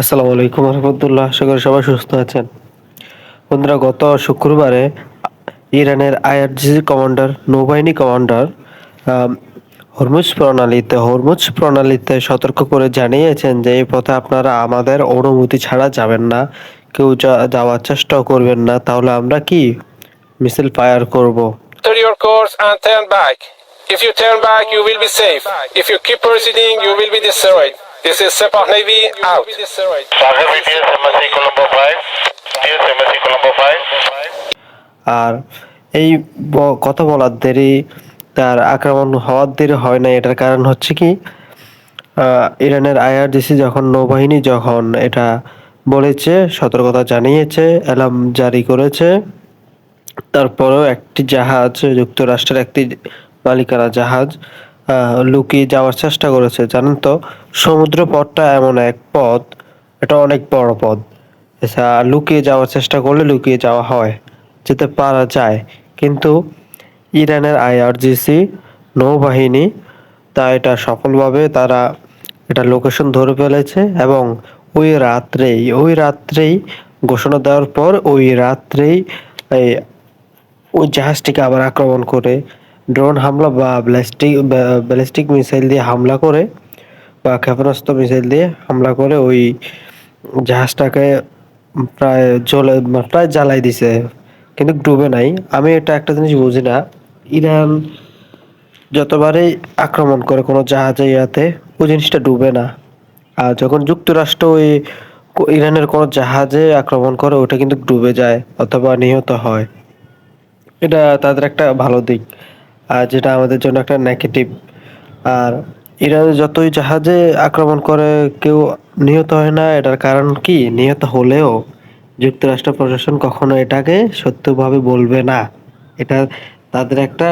আসসালামু আলাইকুম রহমতুল্লাহ, আশা করি সবাই সুস্থ আছেন। বন্ধুরা, গত শুক্রবারে ইরানের আইআরজিসি কমান্ডার, নৌবাহিনী কমান্ডার হরমুজ প্রণালীতে সতর্ক করে জানিয়েছেন যে এই পথে আপনারা আমাদের অনুমতি ছাড়া যাবেন না, কেউ যাওয়ার চেষ্টাও করবেন না, তাহলে আমরা কি মিসাইল ফায়ার করব। Alter your course and turn back. If you turn back, you will be safe. If you keep proceeding, you will be destroyed. This is Sepah Navy out. Target BTS Embassy Colombo 5. BTS Embassy Colombo 5. আর এই কথা বলার দেরি, তার আক্রমণ হওয়ার দেরি হয় না। এটার কারণ হচ্ছে কি, ইরানের আইআরজিসি যখন এটা বলেছে, সতর্কতা জানিয়েছে, অ্যালার্ম জারি করেছে, তারপরেও একটি জাহাজ, যুক্তরাষ্ট্রের একটি মালিকানা জাহাজ লুকিয়ে যাওয়ার চেষ্টা করেছে। জানেন তো, সমুদ্র পথটা এমন এক পথ, এটা অনেক বড় পথ। এছাড়া লুকিয়ে যাওয়ার চেষ্টা করলে লুকিয়ে যাওয়া হয়, যেতে পারা যায়। কিন্তু ইরানের আইআরজিসি নৌবাহিনী এটা সফলভাবে তারা এটা লোকেশন ধরে ফেলেছে, এবং ওই রাত্রেই ঘোষণা দেওয়ার পর ওই রাত্রেই এই ওই জাহাজটিকে আবার আক্রমণ করে, ড্রোন হামলা বা ব্যালিস্টিক মিসাইল দিয়ে হামলা করে, বা ক্ষেপণাস্ত্র মিসাইল দিয়ে হামলা করে ওই জাহাজটাকে প্রায় জ্বালাই দিছে, কিন্তু ডুবে নাই। আমি এটা একটা জিনিস বুঝি না, ইরান যতবারই আক্রমণ করে কোনো জাহাজে ওই জিনিসটা ডুবে না। আর যখন যুক্তরাষ্ট্র ইরানের কোনো জাহাজে আক্রমণ করে, ওটা কিন্তু ডুবে যায় অথবা নিহত হয়। এটা তাদের একটা ভালো দিক, আর যেটা আমাদের জন্য একটা নেগেটিভ। আর ইরানের যতই জাহাজে আক্রমণ করে, কেউ নিহত হয় না। এটার কারণ কি, নিহত হলেও যুক্তরাষ্ট্র প্রশাসন কখনো এটাকে সত্যভাবে বলবে না। এটা তাদের একটা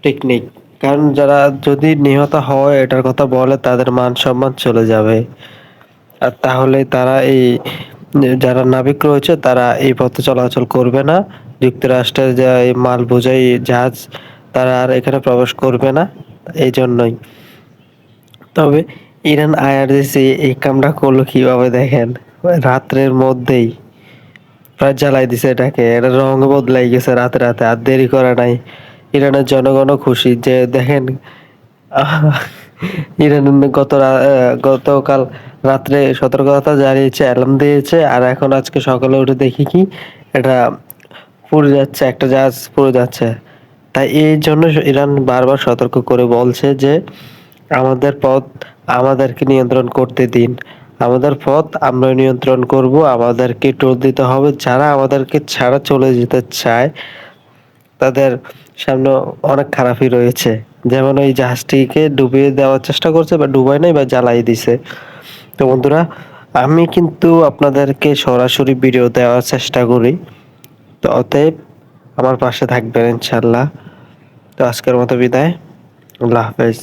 টেকনিক। কারণ যারা যদি নিহত হয় এটার কথা বলে, তাদের মান সম্মান চলে যাবে। আর তাহলে যারা নাবিক রয়েছে তারা এই পথে চলাচল করবে না। যুক্তরাষ্ট্রের যে এই মাল বোঝাই জাহাজ, তারা আর এখানে প্রবেশ করবে না। এই জন্যই। তবে ইরান আইআরজিসি এই কামটা করলো কিভাবে দেখেন, রাত্রের মধ্যেই প্রায় জ্বালাই দিছে এটাকে। এটা রং বদলাই গেছে রাতে রাতে, আর দেরি করে নাই। ইরানের জনগণও খুশি যে দেখেন, আহ, ইরান গতকাল রাত্রে সতর্কতা জানিয়েছে, অ্যালার্ম দিয়েছে, আর এখন আজকে সকালে উঠে দেখি কি, এটা পুড়ে যাচ্ছে, একটা জাহাজ পুড়ে যাচ্ছে। তাই এই জন্য ইরান বারবার সতর্ক করে বলছে যে আমাদের পথ আমাদেরকে নিয়ন্ত্রণ করতে দিন, আমাদের পথ আমরা নিয়ন্ত্রণ করব, আমাদেরকে টোল দিতে হবে। যারা আমাদেরকে ছাড়া চলে যেতে চায়, তাদের সামনে অনেক খারাপই রয়েছে। যেমন ওই জাহাজটিকে ডুবিয়ে দেওয়ার চেষ্টা করছে, বা ডুবাই নাই, বা জ্বালাই দিছে। তো বন্ধুরা, আমি কিন্তু আপনাদেরকে সরাসরি ভিডিও দেওয়ার চেষ্টা করি। তো অতএব আমার পাশে থাকবেন ইনশাল্লাহ। তো আজকের মতো বিদায়। আল্লাহ হাফেজ।